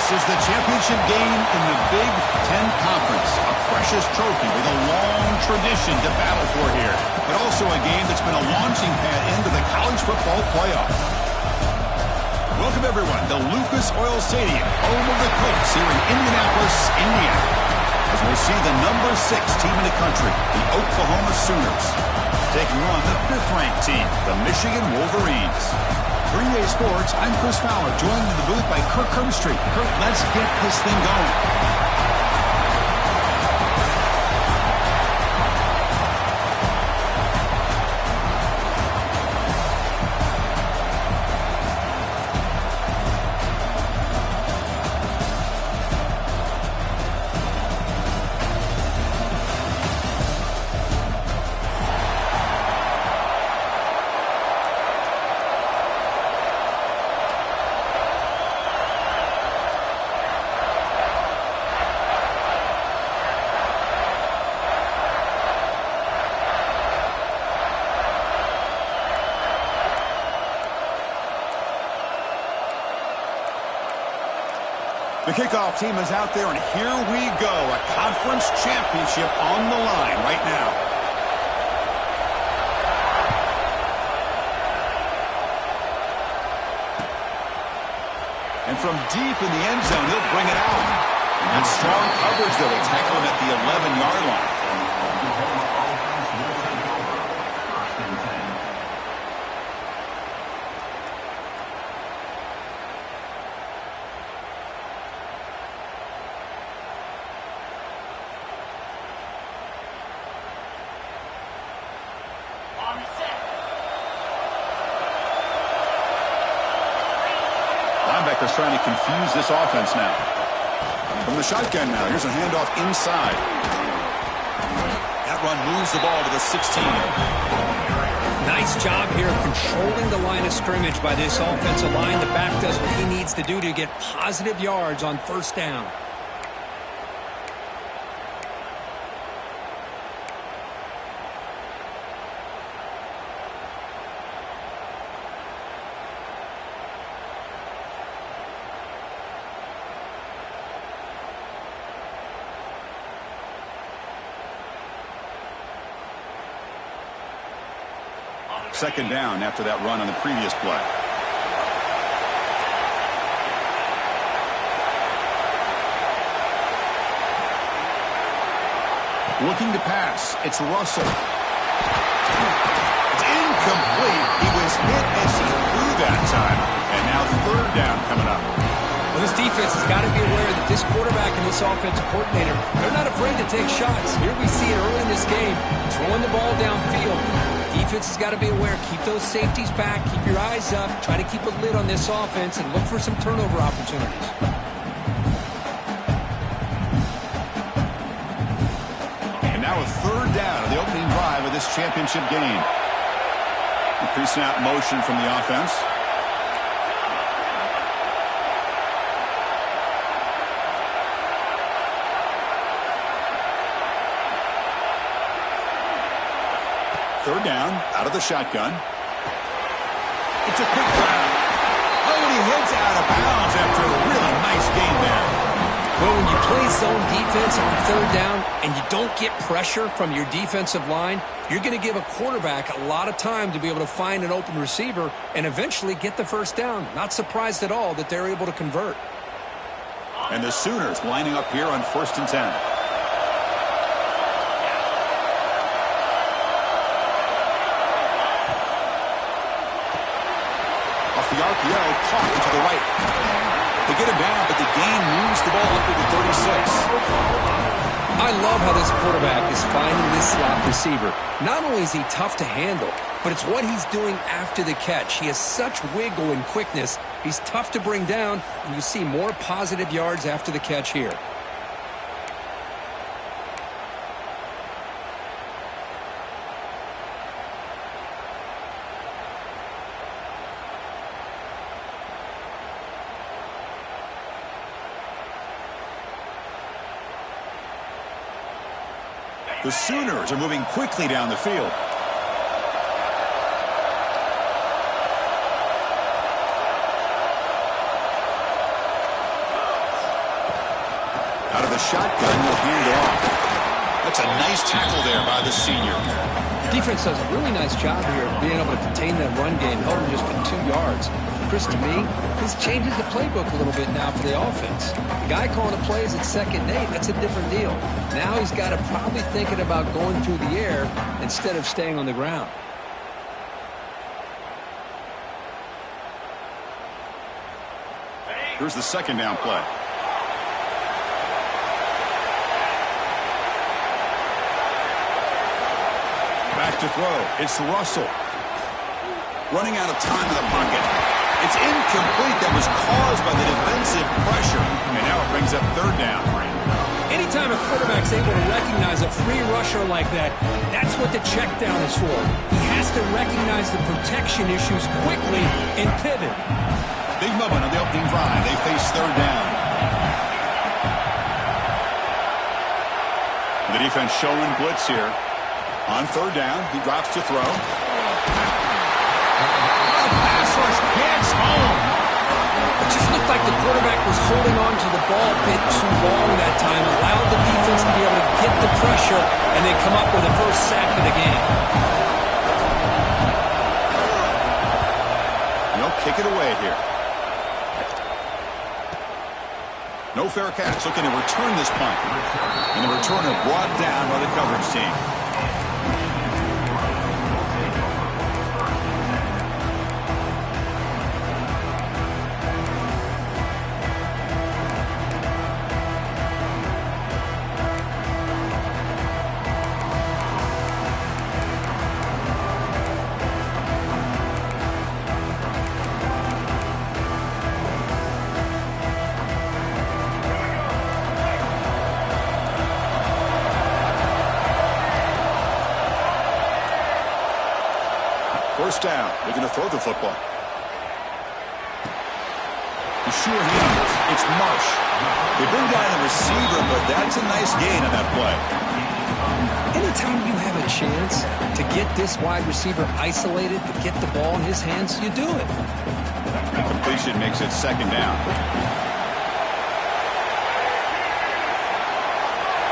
This is the championship game in the Big 10 Conference. A precious trophy with a long tradition to battle for here. But also a game that's been a launching pad into the college football playoff. Welcome, everyone, to Lucas Oil Stadium, home of the Colts here in Indianapolis, Indiana. As we see the number 6 team in the country, the Oklahoma Sooners, taking on the 5th-ranked team, the Michigan Wolverines. 3A Sports, I'm Chris Fowler, joined in the booth by Kirk Herbstreit. Kirk, let's get this thing going. The kickoff team is out there, and here we go. A conference championship on the line right now. And from deep in the end zone, he'll bring it out. And strong coverage, though, will tackle him at the 11-yard line. Linebackers trying to confuse this offense now. From the shotgun now, here's a handoff inside. That run moves the ball to the 16. Nice job here of controlling the line of scrimmage by this offensive line. The back does what he needs to do to get positive yards on first down. Second down after that run on the previous play. Looking to pass. It's Russell. It's incomplete. He was hit as he threw that time. And now third down coming up. Well, this defense has got to be aware that this quarterback and this offensive coordinator, they're not afraid to take shots. Here we see it early in this game, throwing the ball downfield. Defense has got to be aware. Keep those safeties back. Keep your eyes up. Try to keep a lid on this offense and look for some turnover opportunities. And now a third down of the opening drive of this championship game. A pre-snap motion from the offense. Third down, out of the shotgun. It's a quick grab. Oh, and he heads out of bounds after a really nice gain there. Well, when you play zone defense on third down and you don't get pressure from your defensive line, you're going to give a quarterback a lot of time to be able to find an open receiver and eventually get the first down. Not surprised at all that they're able to convert. And the Sooners lining up here on 1st and 10. The RPO caught to the right. They get him down, but the gain moves the ball up to the 36. I love how this quarterback is finding this slot receiver. Not only is he tough to handle, but it's what he's doing after the catch. He has such wiggle and quickness. He's tough to bring down, and you see more positive yards after the catch here. The Sooners are moving quickly down the field. the shotgun will hand it off. That's a nice tackle there by the senior. Defense does a really nice job here of being able to contain that run game, held him just for 2 yards. Chris, to me, this changes the playbook a little bit now for the offense. The guy calling the plays at 2nd and 8, that's a different deal. Now he's got to probably thinking about going through the air instead of staying on the ground. Here's the 2nd down play. Back to throw. It's Russell. Running out of time in the pocket. It's incomplete. That was caused by the defensive pressure. And now it brings up 3rd down. Anytime a quarterback's able to recognize a free rusher like that, that's what the check down is for. He has to recognize the protection issues quickly and pivot. Big moment on the opening drive. They face 3rd down. The defense showing blitz here. On 3rd down, he drops to throw. Pass rush gets home. It just looked like the quarterback was holding on to the ball a bit too long that time, allowed the defense to be able to get the pressure, and then come up with the first sack of the game. They'll kick it away here. No fair catch, looking to return this punt. And the returner brought down by the coverage team. First down, looking to throw the football. The sure hands, it's Marsh. They bring down the receiver, but that's a nice gain on that play. Anytime you have a chance to get this wide receiver isolated, to get the ball in his hands, you do it. The completion makes it 2nd down.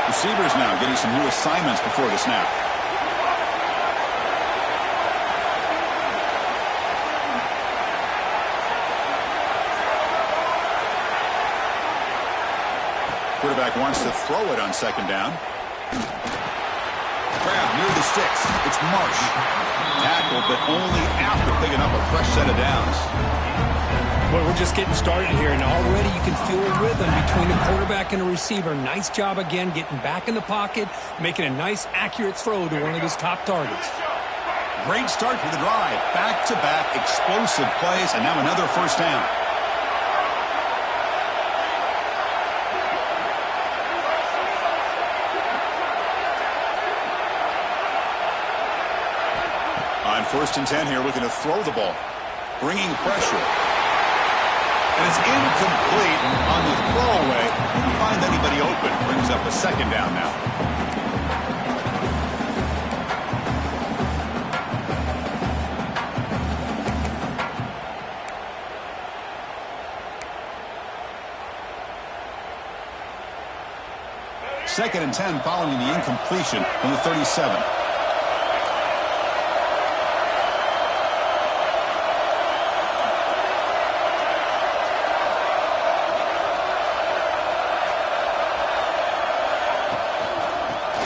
Receivers now getting some new assignments before the snap. Quarterback wants to throw it on 2nd down. Grab near the sticks. It's Marsh. Tackled, but only after picking up a fresh set of downs. Well, we're just getting started here, and already you can feel a rhythm between the quarterback and the receiver. Nice job again getting back in the pocket, making a nice, accurate throw to one of his top targets. Great start to the drive. Back-to-back explosive plays, and now another first down. On 1st and 10 here, looking to throw the ball. Bringing pressure. And it's incomplete on the throwaway. Didn't find anybody open. Brings up a 2nd down now. Second and 10 following the incompletion from the 37.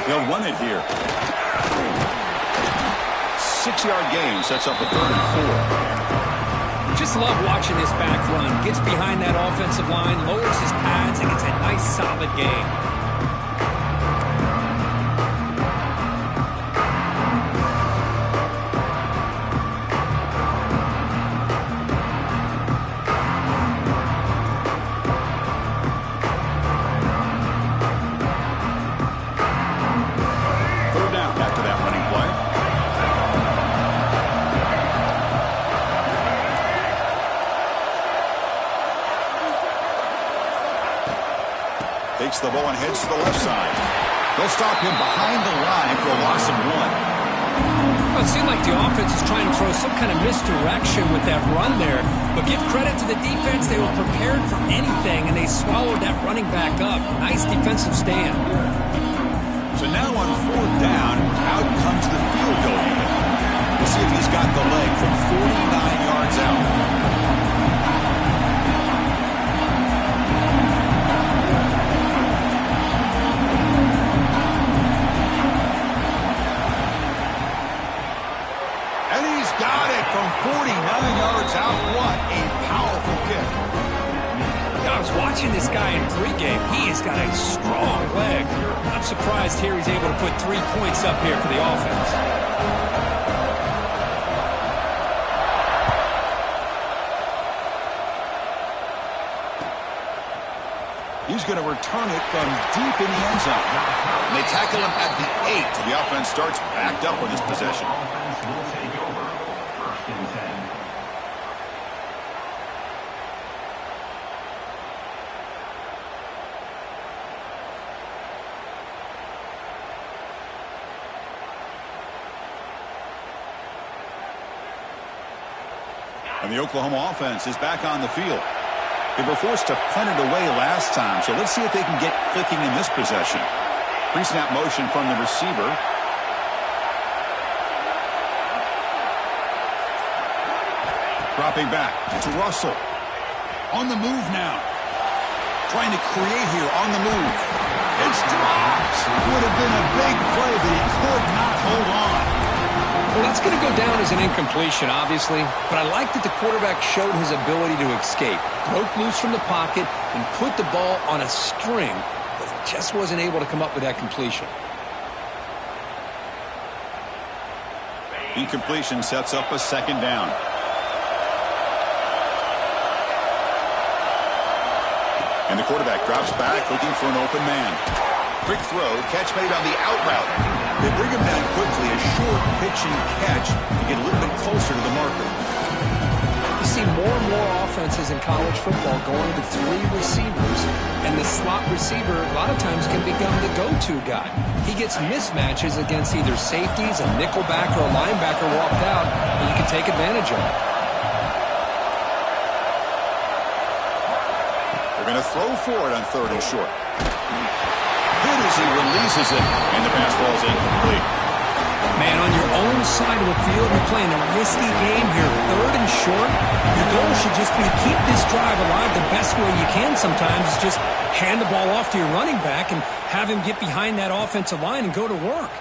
They'll run it here. 6-yard gain sets up a 3rd and 4. Just love watching this back run. Gets behind that offensive line, lowers his pads, and gets a nice solid gain. Takes the ball and heads to the left side. They'll stop him behind the line for a loss of 1. Well, it seemed like the offense is trying to throw some kind of misdirection with that run there. But give credit to the defense. They were prepared for anything, and they swallowed that running back up. Nice defensive stand. So now on 4th down, out comes the field goal unit. We'll see if he's got the leg from 49 yards out. From 49 yards out, what a powerful kick. I was watching this guy in pregame. He has got a strong leg. I'm surprised here he's able to put 3 points up here for the offense. He's going to return it from deep in the end zone. And they tackle him at the 8. So the offense starts backed up with this possession. And the Oklahoma offense is back on the field. They were forced to punt it away last time, so let's see if they can get clicking in this possession. Pre-snap motion from the receiver. Dropping back. It's Russell. On the move now. Trying to create here on the move. It's dropped. Would have been a big play, but he could not hold on. Well, that's going to go down as an incompletion, obviously, but I like that the quarterback showed his ability to escape, broke loose from the pocket, and put the ball on a string, but just wasn't able to come up with that completion. Incompletion sets up a 2nd down. And the quarterback drops back, looking for an open man. Quick throw, catch made on the out route. They bring him down quickly, a short pitching catch to get a little bit closer to the marker. You see more and more offenses in college football going to 3 receivers, and the slot receiver a lot of times can become the go-to guy. He gets mismatches against either safeties, a nickelback, or a linebacker walked out, and you can take advantage of it. They're going to throw for it on 3rd and short. Good as he releases it, and the pass ball is incomplete. Man, on your own side of the field, you're playing a risky game here. 3rd and short. Your goal should just be to keep this drive alive the best way you can sometimes. Is just hand the ball off to your running back and have him get behind that offensive line and go to work.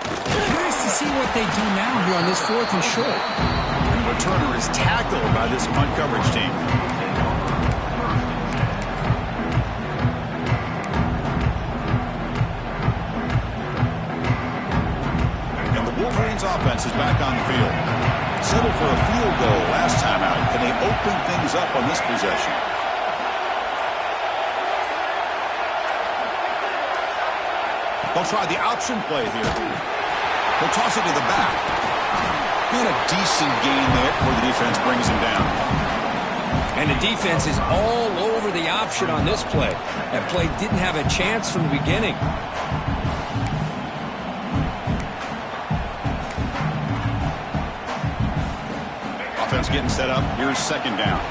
Curious to see what they do now here on this 4th and short. And the returner is tackled by this punt coverage team. Offense is back on the field. Settled for a field goal last time out. Can they open things up on this possession? They'll try the option play here. They'll toss it to the back. Got a decent gain there before the defense brings him down. And the defense is all over the option on this play. That play didn't have a chance from the beginning. Offense getting set up. Here's 2nd down.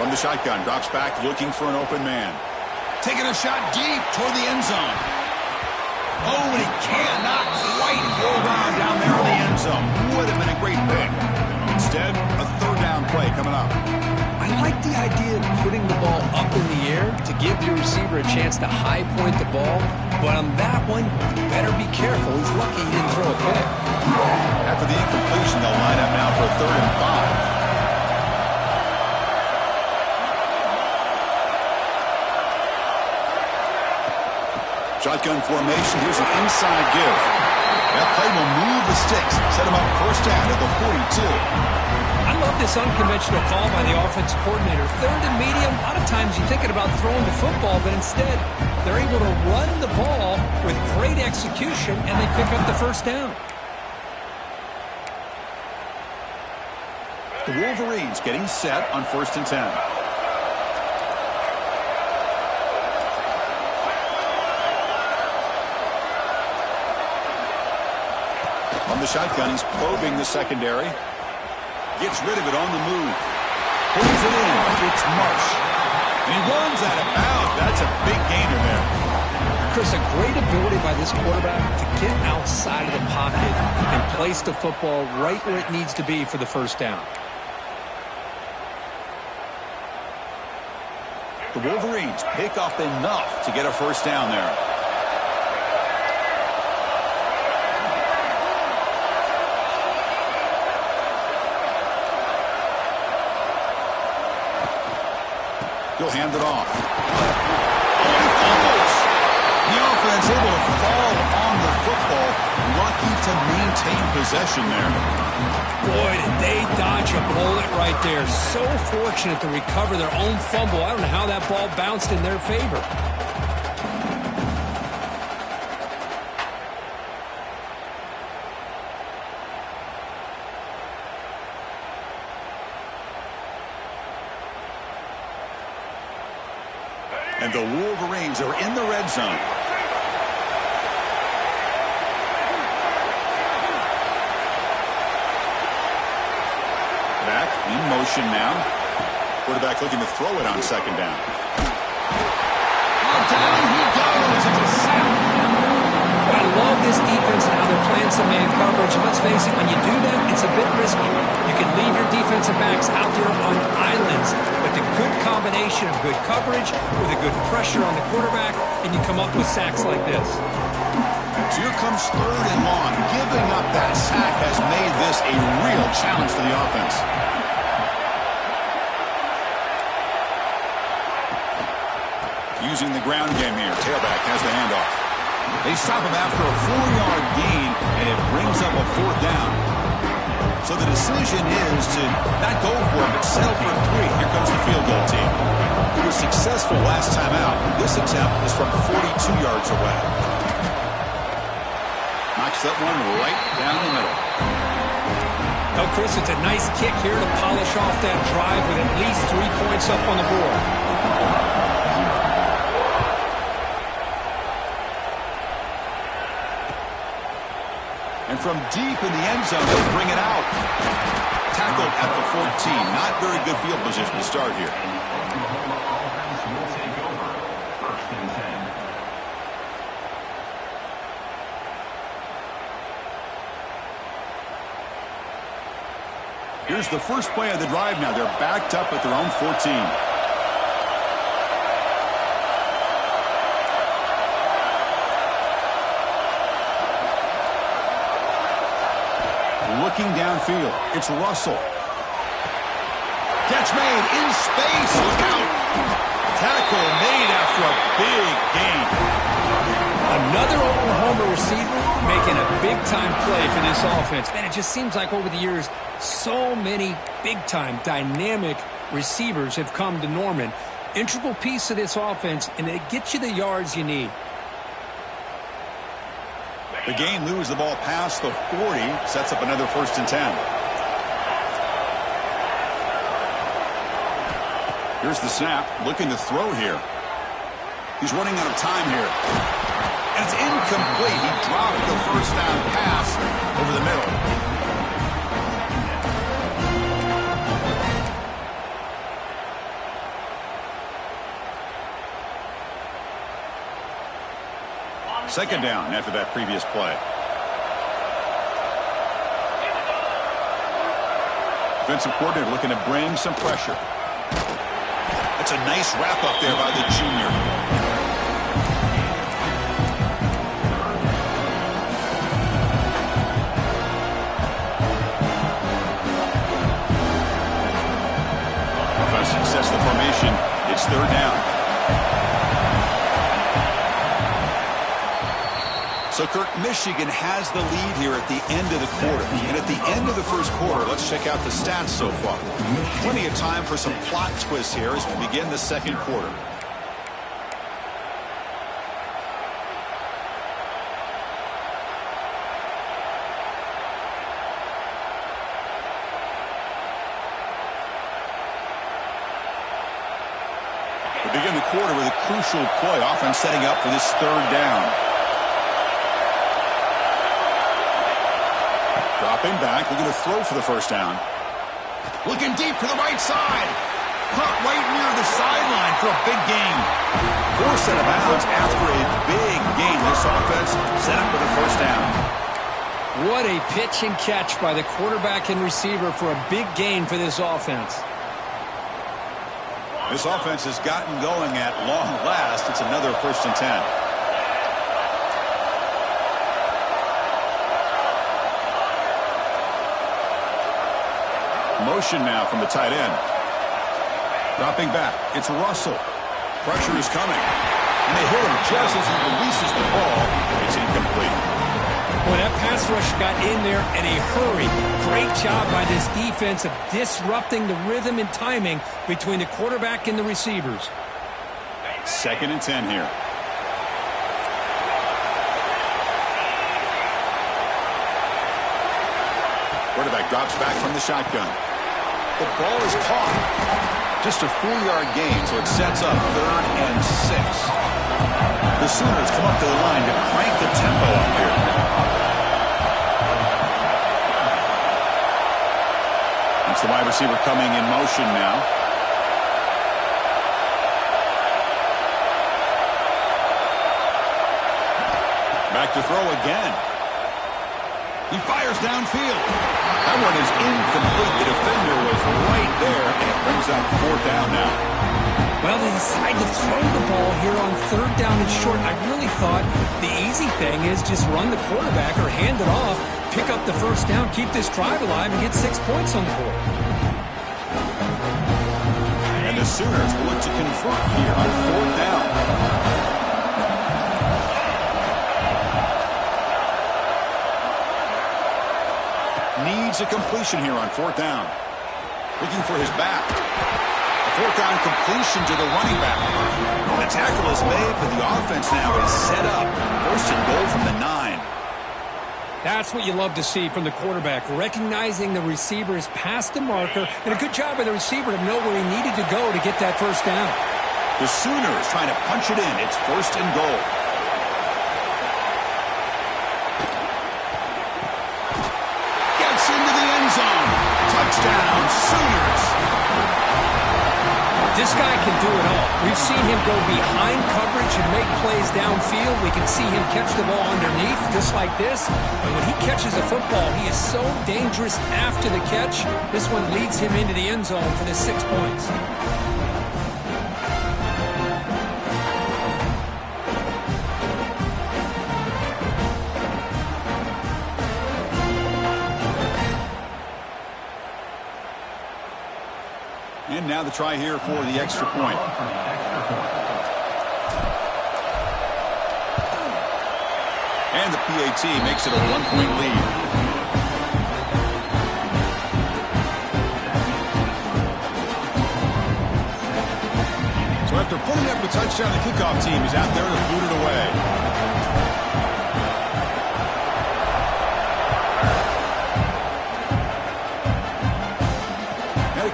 From the shotgun, drops back, looking for an open man. Taking a shot deep toward the end zone. Oh, and he cannot quite go around down there in the end zone. Would have been a great pick. Instead, a 3rd down play coming up. I like the idea of putting the ball up in the air to give your receiver a chance to high point the ball. But on that one, you better be careful. He's lucky he didn't throw a pick. After the incompletion, they'll line up now for a 3rd and 5. Shotgun formation. Here's an inside give. That play will move the sticks. Set him up 1st down at the 42. I love this unconventional call by the offensive coordinator. 3rd and medium, a lot of times you're thinking about throwing the football, but instead they're able to run the ball with great execution, and they pick up the 1st down. The Wolverines getting set on 1st and 10. From the shotgun, he's probing the secondary. Gets rid of it on the move. Pulls it in. It's Marsh. And he runs out of bounds. That's a big gainer there. Chris, a great ability by this quarterback to get outside of the pocket and place the football right where it needs to be for the first down. The Wolverines pick up enough to get a first down there. He'll hand it off. Oh, he fumbles. The offense able to fall on the football. Lucky to maintain possession there. Boy, did they dodge a bullet right there. So fortunate to recover their own fumble. I don't know how that ball bounced in their favor. And the Wolverines are in the red zone. Back in motion now. Quarterback looking to throw it on second down. Down he goes. It's a sack. I love this defense and how they're playing some man coverage. And let's face it, when you do that, it's a bit risky. You can leave your defensive backs out there on islands, but the good combination of good coverage with a good pressure on the quarterback, and you come up with sacks like this. So here comes third and long. Giving up that sack has made this a real challenge for the offense. Using the ground game here. Tailback has the handoff. They stop him after a 4-yard gain, and it brings up a fourth down. So the decision is to not go for it, but settle for 3. Here comes the field goal team. He was successful last time out. This attempt is from 42 yards away. Knocks that one right down the middle. Oh, Chris, it's a nice kick here to polish off that drive with at least 3 points up on the board. And from deep in the end zone, they'll bring it out. Tackled at the 14. Not very good field position to start here. Here's the first play of the drive now. They're backed up at their own 14. Looking downfield, it's Russell. Catch made in space. Look out. Tackle made after a big gain. Another Oklahoma receiver making a big-time play for this offense. Man, it just seems like over the years, so many big-time, dynamic receivers have come to Norman. Integral piece of this offense, and it gets you the yards you need. The game moves the ball past the 40, sets up another 1st and 10. Here's the snap, looking to throw here. He's running out of time here. And it's incomplete. He dropped the first down pass over the middle. Second down after that previous play. Defensive coordinator looking to bring some pressure. That's a nice wrap up there by the junior. Offense sets the formation. It's third down. So, Kirk, Michigan has the lead here at the end of the quarter. And at the end of the first quarter, let's check out the stats so far. Plenty of time for some plot twists here as we begin the second quarter. We begin the quarter with a crucial play. Offense setting up for this third down. Dropping back, looking to throw for the first down. Looking deep to the right side. Caught right near the sideline for a big gain. Forced out of bounds after a big gain. This offense set up with a first down. What a pitch and catch by the quarterback and receiver for a big gain for this offense. This offense has gotten going at long last. It's another 1st and 10. Motion now from the tight end. Dropping back. It's Russell. Pressure is coming. And they hit him just as he releases the ball. It's incomplete. Boy, that pass rush got in there in a hurry. Great job by this defense of disrupting the rhythm and timing between the quarterback and the receivers. 2nd and 10 here. Quarterback drops back from the shotgun. The ball is caught. Just a 4-yard gain, so it sets up 3rd and 6. The Sooners come up to the line to crank the tempo up here. It's the wide receiver coming in motion now. Back to throw again. He fires downfield. That one is incomplete. The defender was right there, and it brings up 4th down now. Well, they decide to throw the ball here on 3rd down and short. I really thought the easy thing is just run the quarterback or hand it off, pick up the 1st down, keep this drive alive, and get 6 points on the board. And the Sooners will look to convert here on 4th down. Needs a completion here on 4th down. Looking for his back. A 4th down completion to the running back. And the tackle is made, but the offense now is set up. 1st and goal from the 9. That's what you love to see from the quarterback, recognizing the receiver is past the marker, and a good job by the receiver to know where he needed to go to get that 1st down. The Sooners trying to punch it in. It's 1st and goal. Into the end zone. Touchdown, Sooners. This guy can do it all. We've seen him go behind coverage and make plays downfield. We can see him catch the ball underneath just like this. And when he catches a football, he is so dangerous after the catch. This one leads him into the end zone for the 6 points. And now the try here for the extra point. And the PAT makes it a 1-point lead. So after putting up a touchdown, the kickoff team is out there to boot it away.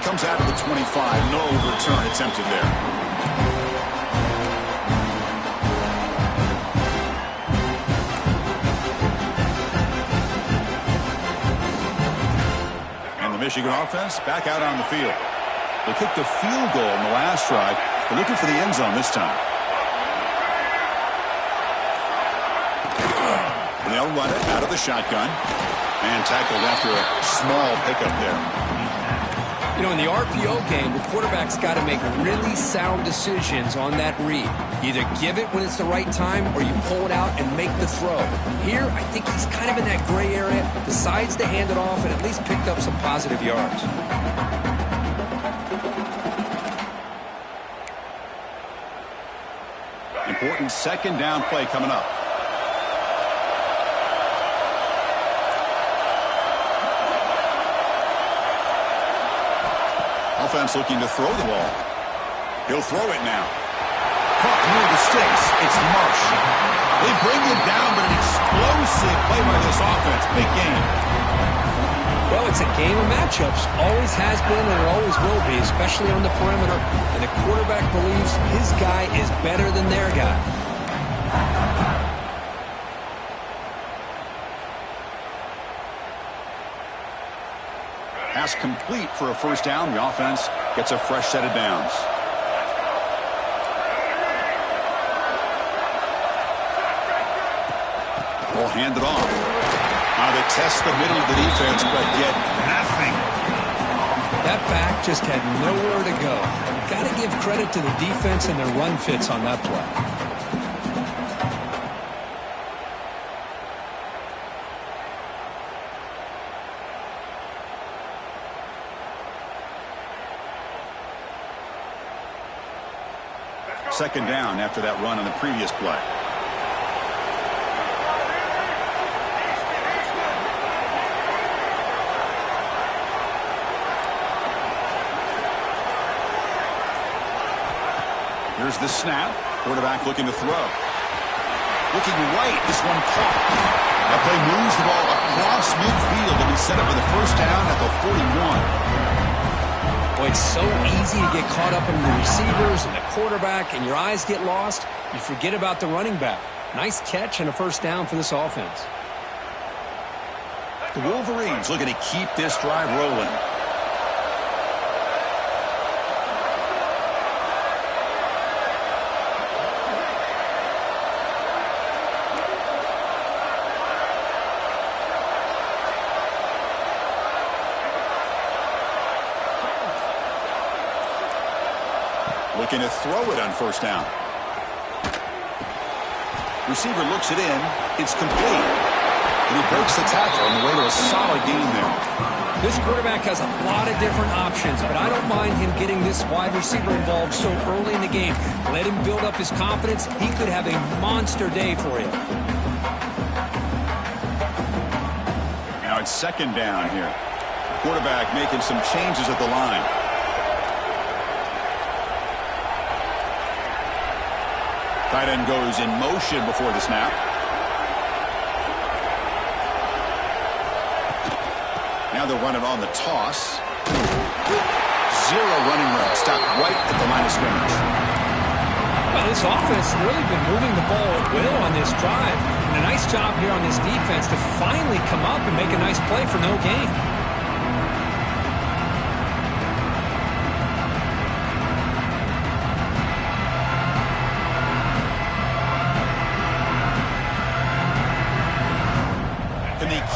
Comes out of the 25. No return attempted there. And the Michigan offense back out on the field. They kicked a field goal in the last drive. They're looking for the end zone this time. They'll run it out of the shotgun. And tackled after a small pickup there. You know, in the RPO game, the quarterback's got to make really sound decisions on that read. Either give it when it's the right time or you pull it out and make the throw. Here, I think he's kind of in that gray area, decides to hand it off and at least picked up some positive yards. Important 2nd down play coming up. Offense looking to throw the ball. He'll throw it now. Caught near the sticks. It's Marsh. They bring him down, but an explosive play by this offense. Big game. Well, it's a game of matchups. Always has been and it always will be, especially on the perimeter. And the quarterback believes his guy is better than their guy. Pass complete for a first down. The offense gets a fresh set of downs. Will hand it off. Now they test the middle of the defense, but get nothing. That back just had nowhere to go. Got to give credit to the defense and their run fits on that play. Second down after that run on the previous play. Here's the snap. Quarterback looking to throw. Looking right. This one caught. That play moves the ball across midfield and be set up for the first down at the 41. Boy, it's so easy to get caught up in the receivers and the quarterback, and your eyes get lost. You forget about the running back. Nice catch and a first down for this offense. The Wolverines looking to keep this drive rolling. Looking to throw it on first down. Receiver looks it in. It's complete. And he breaks the tackle on the way to a solid gain there. This quarterback has a lot of different options, but I don't mind him getting this wide receiver involved so early in the game. Let him build up his confidence. He could have a monster day for you. Now it's second down here. Quarterback making some changes at the line. Tight end goes in motion before the snap. Now they're running on the toss. Zero running room. Stopped right at the line of scrimmage. Well, this offense has really been moving the ball at will on this drive. And a nice job here on this defense to finally come up and make a nice play for no gain.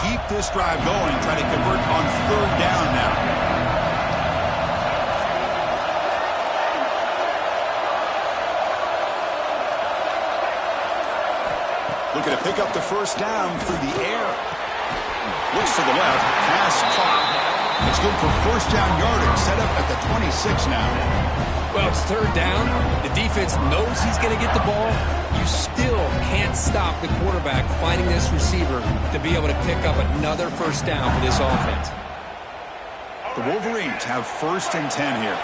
Keep this drive going and try to convert on third down now. Looking to pick up the first down through the air. Looks to the left. Pass caught. It's good for first down yardage. Set up at the 26 now. Well, it's third down. The defense knows he's going to get the ball. You still can't stop the quarterback finding this receiver to be able to pick up another first down for this offense. The Wolverines have first and 10 here.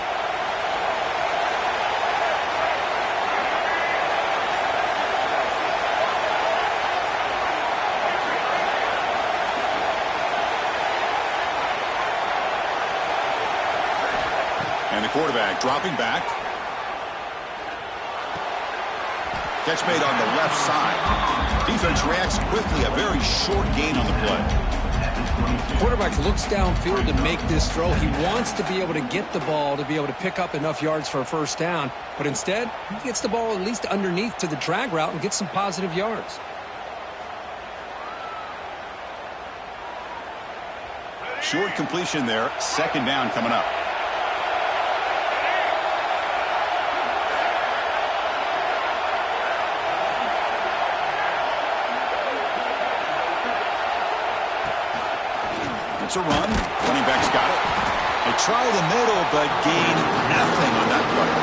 And the quarterback dropping back. Catch made on the left side. Defense reacts quickly. A very short gain on the play. The quarterback looks downfield to make this throw. He wants to be able to get the ball to be able to pick up enough yards for a first down. But instead, he gets the ball at least underneath to the drag route and gets some positive yards. Short completion there. Second down coming up. It's a run. Running back's got it. They try the middle, but gain nothing on that play.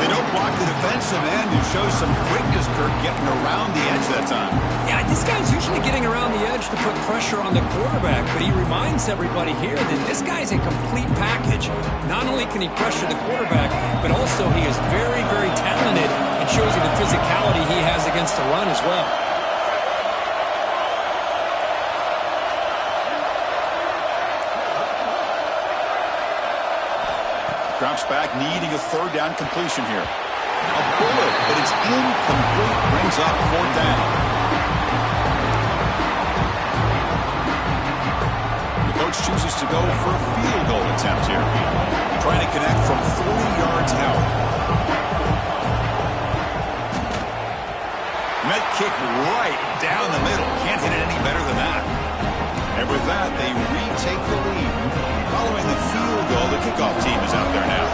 They don't block the defensive end, who shows some quickness, Kirk, getting around the edge that time. Yeah, this guy's usually getting around the edge to put pressure on the quarterback, but he reminds everybody here that this guy's a complete package. Not only can he pressure the quarterback, but also he is very, very talented and shows you the physicality he has against the run as well. Drops back, needing a third down completion here. A bullet, but it's incomplete. Brings up fourth down. The coach chooses to go they retake the lead. Following the field goal, the kickoff team is out there now.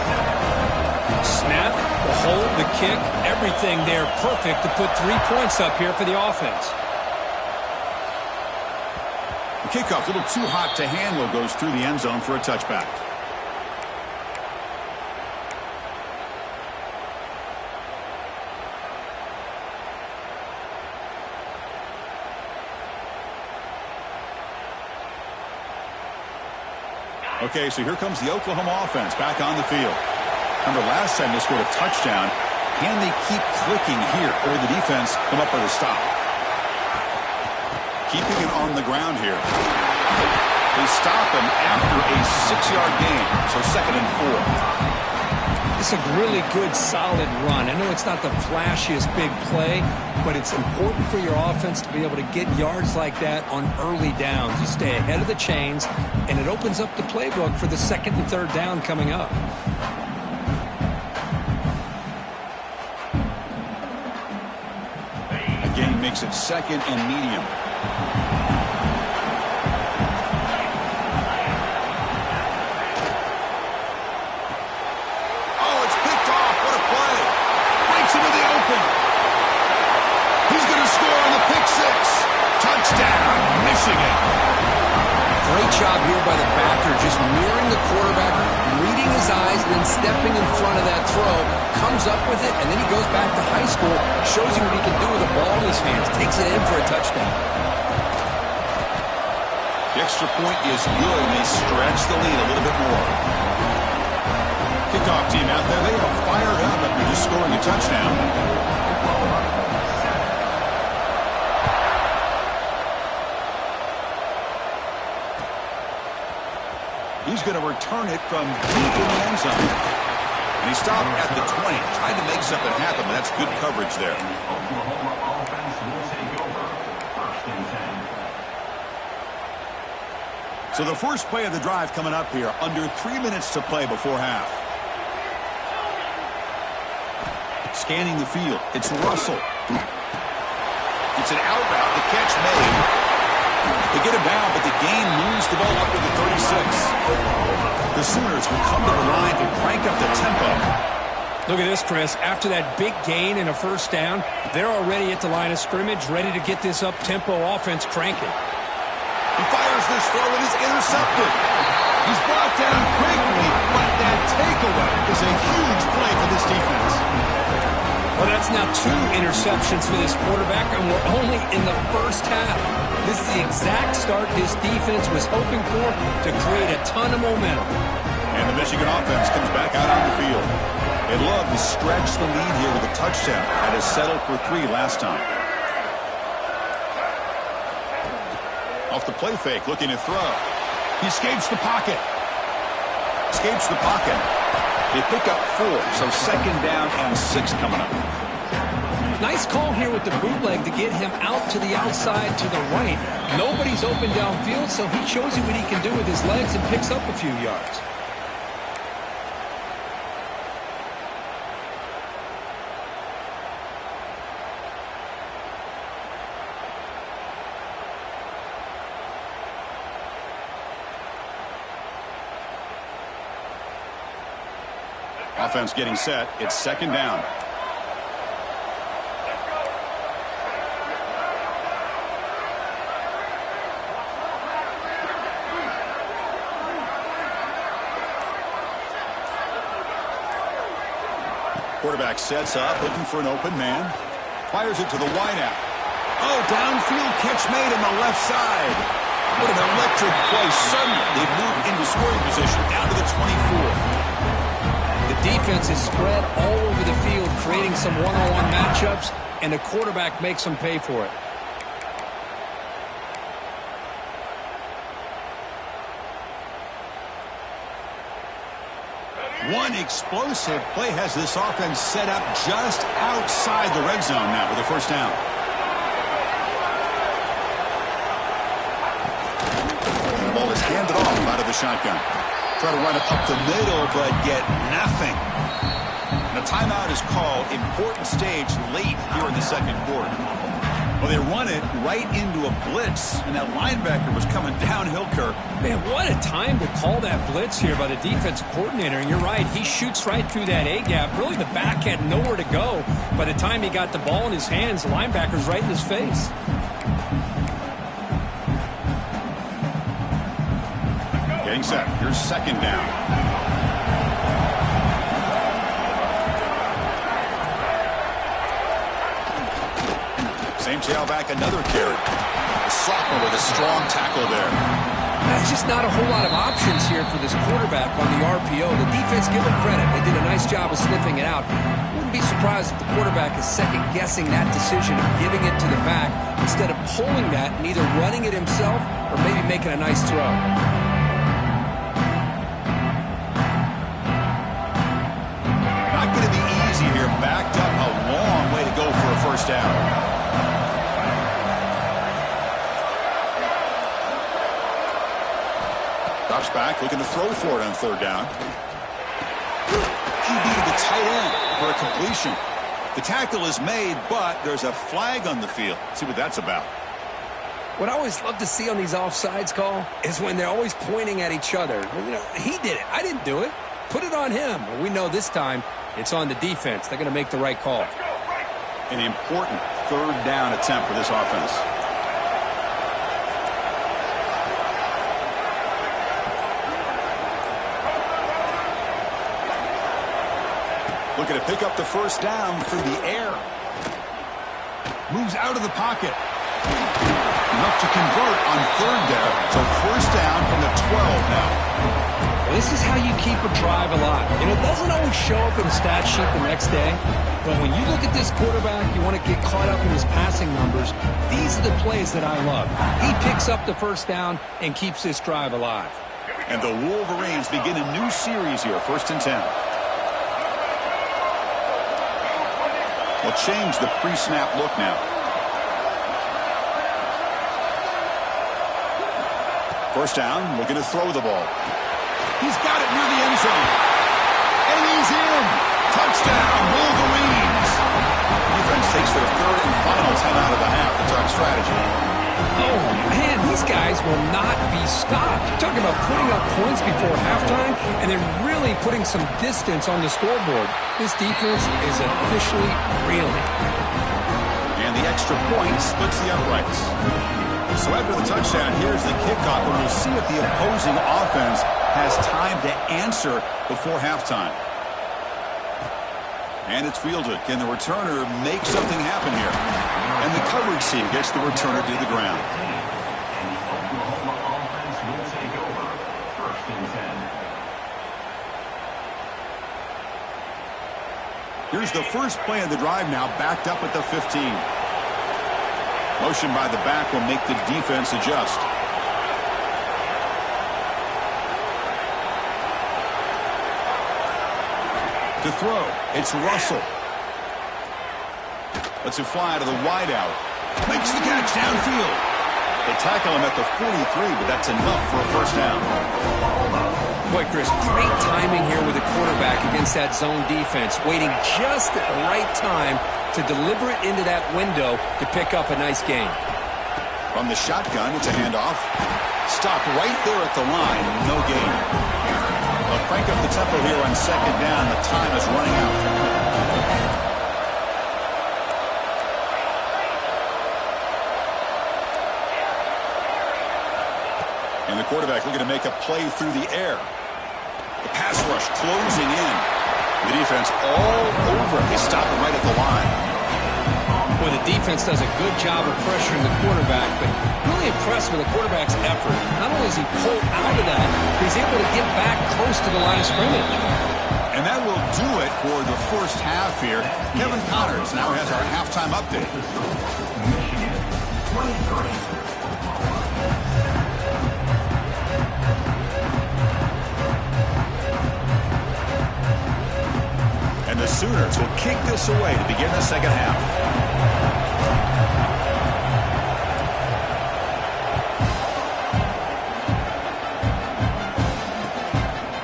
Snap, the hold, the kick, everything there perfect to put 3 points up here for the offense. The kickoff, a little too hot to handle, goes through the end zone for a touchback. Okay, so here comes the Oklahoma offense back on the field. Remember, last time they scored a touchdown. Can they keep clicking here, or the defense come up with a stop? Keeping it on the ground here. They stop him after a 6-yard gain, so 2nd and 4. It's a really good, solid run. I know it's not the flashiest big play, but it's important for your offense to be able to get yards like that on early downs. You stay ahead of the chains, and it opens up the playbook for the 2nd and 3rd down coming up. Again, makes it 2nd and medium. Great job here by the backer, just mirroring the quarterback, reading his eyes, and then stepping in front of that throw, comes up with it, and then he goes back to high school, shows you what he can do with the ball in his hands, takes it in for a touchdown. The extra point is good, and they stretch the lead a little bit more. Kickoff team out there, they are fired up after just scoring a touchdown. He's going to return it from deep in the end zone. And he stopped at the 20, trying to make something happen, but that's good coverage there. So the first play of the drive coming up here, under 3 minutes to play before half. Scanning the field, it's Russell. It's an out route, the catch made. They get him down, but the gain moves the ball up to the 36. The Sooners will come to the line to crank up the tempo. Look at this, Chris. After that big gain and a 1st down, they're already at the line of scrimmage, ready to get this up-tempo offense cranking. He fires this throw and is intercepted. He's brought down quickly, but that takeaway is a huge play for this defense. Well, that's now 2 interceptions for this quarterback, and we're only in the first half. This is the exact start this defense was hoping for to create a ton of momentum. And the Michigan offense comes back out on the field. They love to stretch the lead here with a touchdown. That is settled for 3 last time. Off the play fake, looking to throw. He escapes the pocket. Escapes the pocket. They pick up 4, so 2nd down and 6 coming up. Nice call here with the bootleg to get him out to the outside to the right. Nobody's open downfield, so he shows you what he can do with his legs and picks up a few yards. Offense getting set. It's 2nd down. Quarterback sets up, looking for an open man. Fires it to the wideout. Oh, downfield catch made on the left side. What an electric play. Suddenly, they've moved into scoring position down to the 24. The defense is spread all over the field, creating some one-on-one matchups, and the quarterback makes them pay for it. One explosive play has this offense set up just outside the red zone now with a 1st down. The ball is handed off out of the shotgun. Try to run it up the middle, but get nothing. And a timeout is called. Important stage late here in the 2nd quarter. Well, they run it right into a blitz, and that linebacker was coming downhill, Kirk. Man, what a time to call that blitz here by the defensive coordinator. And you're right, he shoots right through that A-gap. Really, the back had nowhere to go. By the time he got the ball in his hands, the linebacker's right in his face. Getting set. Here's second down. Same tailback, another carry. The sophomore with a strong tackle there. That's just not a whole lot of options here for this quarterback on the RPO. The defense, give them credit. They did a nice job of sniffing it out. Wouldn't be surprised if the quarterback is second-guessing that decision of giving it to the back instead of pulling that and either running it himself or maybe making a nice throw. Not going to be easy here. Backed up a long way to go for a first down. Drops back, looking to throw for it on third down. QB to the tight end for a completion. The tackle is made, but there's a flag on the field. Let's see what that's about. What I always love to see on these offsides call is when they're always pointing at each other. You know, he did it. I didn't do it. Put it on him. Well, we know this time it's on the defense. They're going to make the right call. An important third down attempt for this offense. Looking to pick up the first down through the air. Moves out of the pocket. Enough to convert on third down. So first down from the 12 now. Well, this is how you keep a drive alive. And it doesn't always show up in a stat sheet the next day. But when you look at this quarterback, you want to get caught up in his passing numbers. These are the plays that I love. He picks up the first down and keeps this drive alive. And the Wolverines begin a new series here. 1st and 10. We'll change the pre-snap look now. First down, looking to throw the ball. He's got it near the end zone. And he's in. Touchdown, Wolverines. Defense takes their third and final timeout of the half. That's our strategy. Oh, man, these guys will not be stopped. You're talking about putting up points before halftime and then really putting some distance on the scoreboard. This defense is officially reeling. And the extra point splits the uprights. So after the touchdown, here's the kickoff, and we'll see if the opposing offense has time to answer before halftime. And it's fielded. Can the returner make something happen here? And the coverage team gets the returner to the ground. Here's the first play of the drive now, backed up at the 15. Motion by the back will make the defense adjust. To throw, it's Russell. Lets it fly to the wideout. Makes the catch downfield. They tackle him at the 43, but that's enough for a first down. Boy, Chris, great timing here with the quarterback against that zone defense, waiting just at the right time to deliver it into that window to pick up a nice gain. From the shotgun, it's a handoff. Stopped right there at the line, no gain. They'll crank up the tempo here on second down. The time is running out. And the quarterback looking to make a play through the air. The pass rush closing in. The defense all over it. They stop it right at the line. Well, the defense does a good job of pressuring the quarterback, but really impressed with the quarterback's effort. Not only is he pulled out of that, but he's able to get back close to the line of scrimmage. And that will do it for the first half here. Kevin Connors now has our halftime update. And the Sooners will kick this away to begin the second half.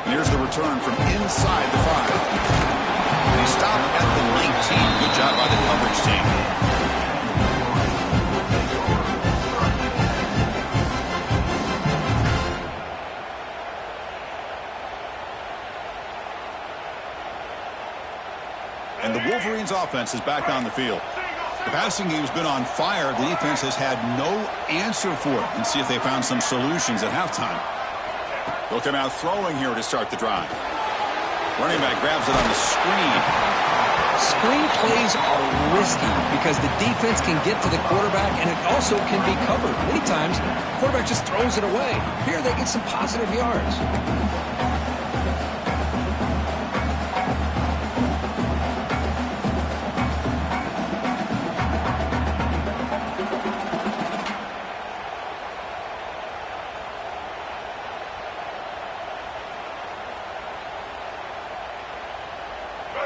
And here's the return from inside the 5. They stop at the 19. Good job by the coverage team. Lions offense is back on the field. The passing game's been on fire. The defense has had no answer for it. And see if they found some solutions at halftime. They'll come out throwing here to start the drive. Running back grabs it on the screen. Screen plays are risky because the defense can get to the quarterback, and it also can be covered. Many times, the quarterback just throws it away. Here, they get some positive yards.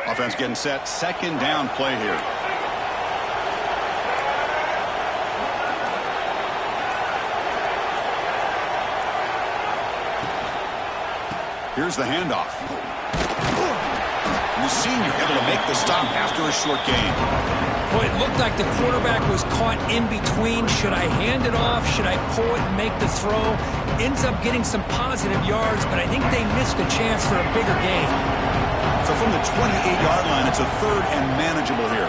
Offense getting set. Second down play here. Here's the handoff. The senior able to make the stop after a short gain. Boy, it looked like the quarterback was caught in between. Should I hand it off? Should I pull it and make the throw? Ends up getting some positive yards, but I think they missed a chance for a bigger gain. So from the 28-yard line, it's a third and manageable here.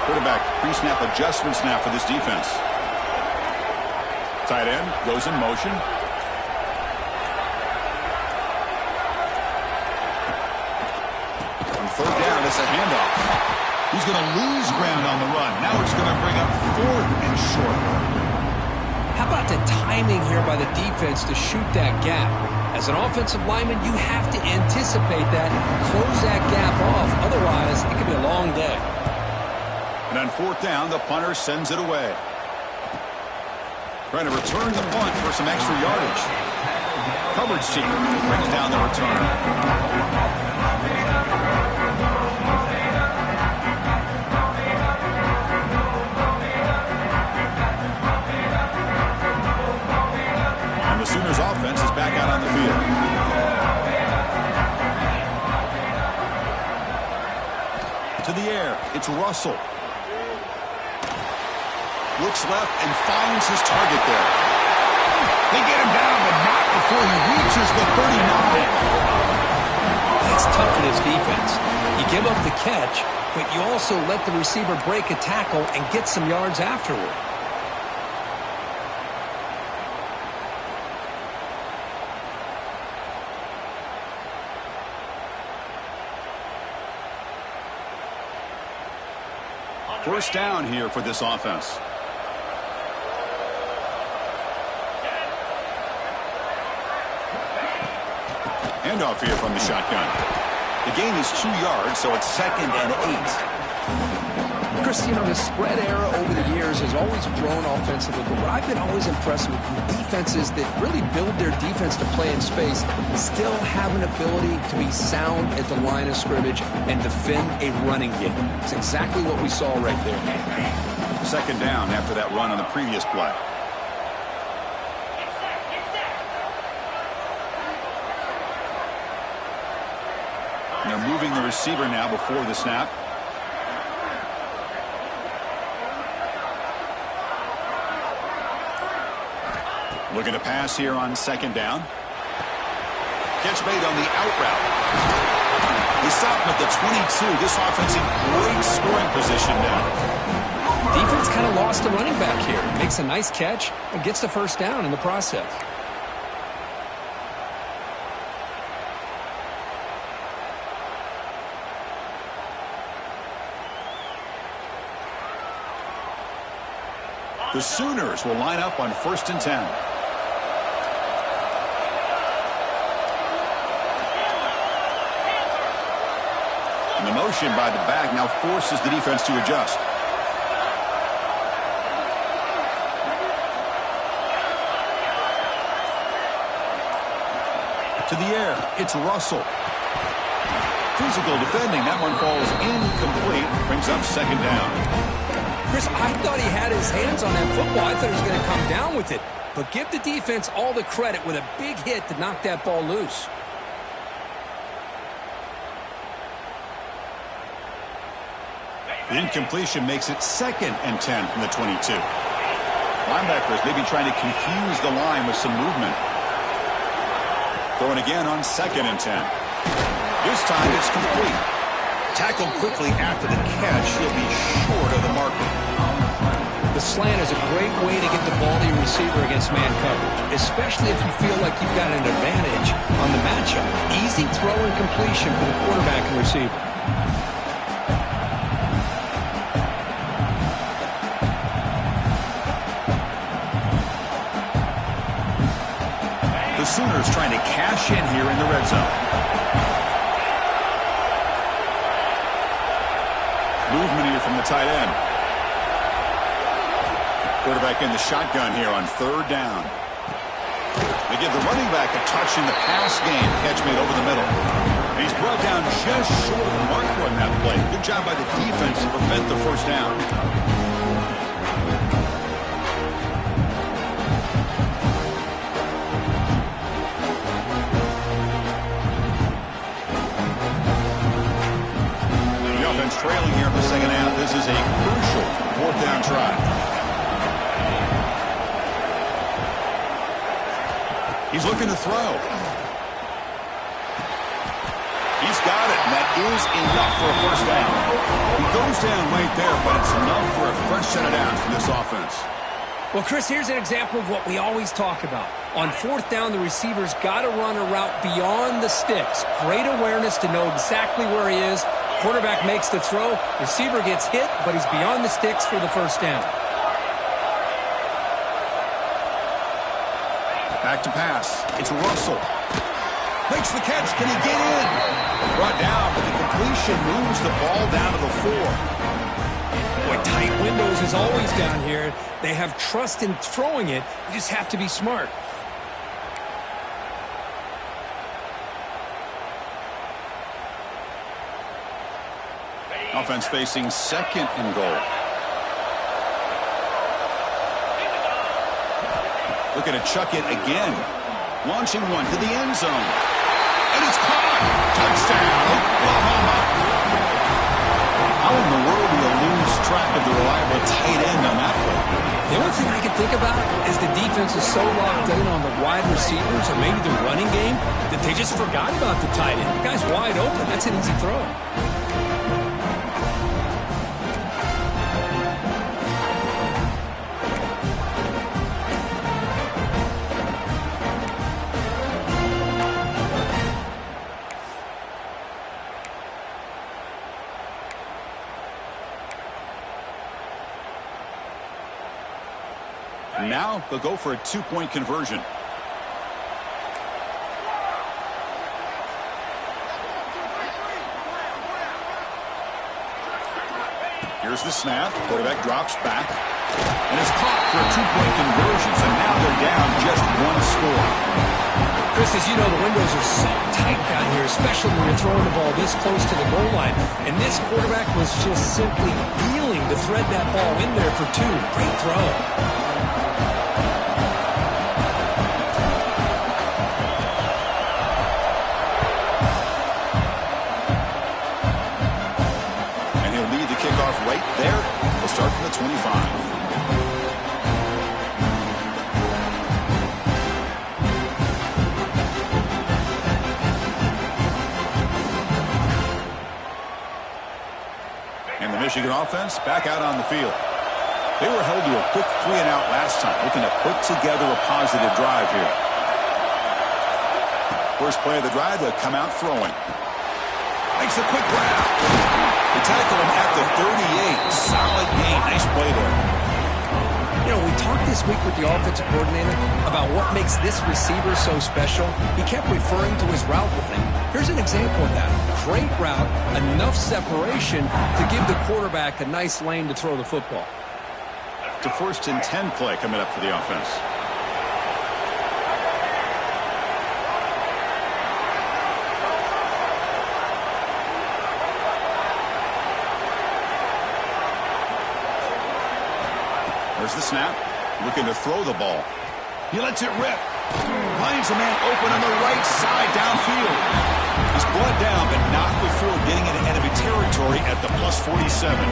Quarterback pre-snap adjustment snap for this defense. Tight end goes in motion. On third down, it's a handoff. He's going to lose ground on the run. Now it's going to bring up fourth and short. How about the timing here by the defense to shoot that gap? As an offensive lineman, you have to anticipate that, close that gap off. Otherwise, it could be a long day. And on fourth down, the punter sends it away. Trying to return the punt for some extra yardage. Coverage team brings down the return. The Sooners offense is back out on the field. To the air, it's Russell. Looks left and finds his target there. They get him down, but not before he reaches the 39. That's tough for this defense. You give up the catch, but you also let the receiver break a tackle and get some yards afterward. First down here for this offense. Handoff here from the shotgun. The gain is 2 yards, so it's 2nd and 8. Chris, you know, the spread era over the years has always grown offensively, but what I've been always impressed with defenses that really build their defense to play in space still have an ability to be sound at the line of scrimmage and defend a running game. It's exactly what we saw right there. Second down after that run on the previous play. They're moving the receiver now before the snap. Looking to pass here on second down. Catch made on the out route. They stop him at the 22. This offense in great scoring position now. Defense kind of lost the running back here. Makes a nice catch and gets the first down in the process. The Sooners will line up on 1st and 10. And the motion by the back now forces the defense to adjust. To the air, it's Russell. Physical defending, that one falls incomplete, brings up second down. Chris, I thought he had his hands on that football. I thought he was going to come down with it. But give the defense all the credit with a big hit to knock that ball loose. The incompletion makes it 2nd and 10 from the 22. Linebackers maybe trying to confuse the line with some movement. Throwing again on 2nd and 10. This time it's complete. Tackled quickly after the catch. He'll be short of the marker. The slant is a great way to get the ball to your receiver against man coverage, especially if you feel like you've got an advantage on the matchup. Easy throw and completion for the quarterback and receiver. The Sooners trying to cash in here in the red zone. Movement here from the tight end. Quarterback in the shotgun here on 3rd down. They give the running back a touch in the pass game. Catch made over the middle. And he's brought down just short of the marker on that play. Good job by the defense to prevent the 1st down. The offense trailing here in the 2nd half. This is a crucial 4th down try. He's looking to throw. He's got it, and that is enough for a 1st down. He goes down right there, but it's enough for a fresh set of downs from this offense. Well, Chris, here's an example of what we always talk about. On 4th down, the receiver's got to run a route beyond the sticks. Great awareness to know exactly where he is. Quarterback makes the throw. Receiver gets hit, but he's beyond the sticks for the 1st down. Back to pass. It's Russell. Makes the catch. Can he get in? Brought down, but the completion moves the ball down to the 4. Boy, tight windows is always down here. They have trust in throwing it. You just have to be smart. Offense facing 2nd and goal. Looking to chuck it again. Launching one to the end zone. And it's caught. Touchdown, Oklahoma. How in the world do you lose track of the reliable tight end on that play? The only thing I can think about is the defense is so locked in on the wide receivers or maybe the running game that they just forgot about the tight end. The guy's wide open. That's an easy throw. Now they'll go for a 2-point conversion. Here's the snap. Quarterback drops back and is caught for a 2-point conversion. So now they're down just 1 score. Chris, as you know, the windows are so tight down here, especially when you're throwing the ball this close to the goal line. And this quarterback was just simply feeling to thread that ball in there for 2. Great throw. Right there, we'll start from the 25. And the Michigan offense back out on the field. They were held to a quick 3-and-out last time, looking to put together a positive drive here. First play of the drive, they'll come out throwing. Makes a quick grab. They tackle him at the 38. Solid gain. Nice play there. You know, we talked this week with the offensive coordinator about what makes this receiver so special. He kept referring to his route running. Here's an example of that. Great route, enough separation to give the quarterback a nice lane to throw the football. It's a 1st and 10 play coming up for the offense. There's the snap. Looking to throw the ball. He lets it rip. Finds a man open on the right side downfield. He's brought down, but not before getting into enemy territory at the +47.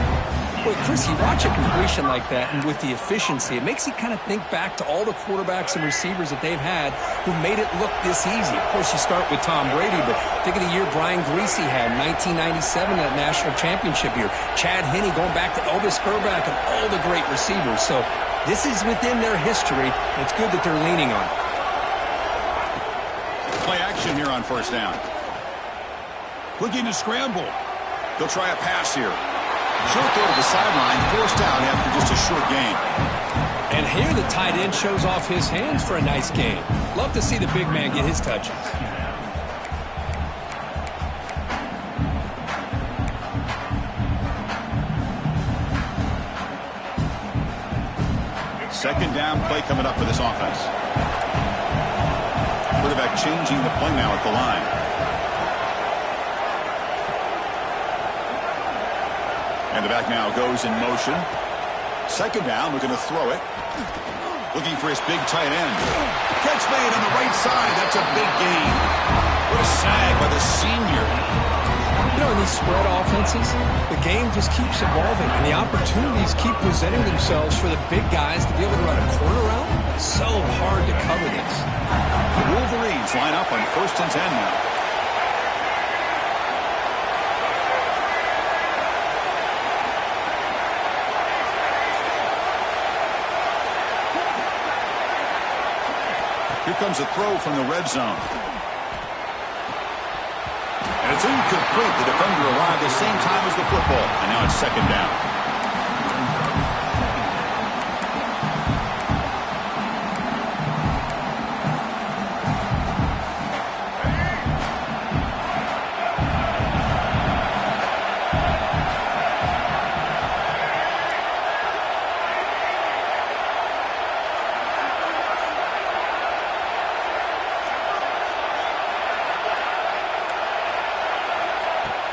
Well, Chris, you watch a completion like that, and with the efficiency, it makes you kind of think back to all the quarterbacks and receivers that they've had who made it look this easy. Of course, you start with Tom Brady, but think of the year Brian Greasy had in 1997, that national championship year. Chad Henne going back to Elvis Grbac and all the great receivers. So this is within their history. It's good that they're leaning on it. Play action here on first down. Looking to scramble. They'll try a pass here. Short throw to the sideline, forced out after just a short gain. And here the tight end shows off his hands for a nice gain. Love to see the big man get his touches. Second down play coming up for this offense. Quarterback changing the play now at the line. And the back now goes in motion. Second down, looking to throw it. Looking for his big tight end. Catch made on the right side. That's a big gain. What a sag by the senior. You know, in these spread offenses, the game just keeps evolving, and the opportunities keep presenting themselves for the big guys to be able to run a corner route. So hard to cover this. The Wolverines line up on 1st and 10 now. Here comes a throw from the red zone. And it's incomplete. The defender arrived the same time as the football. And now it's second down.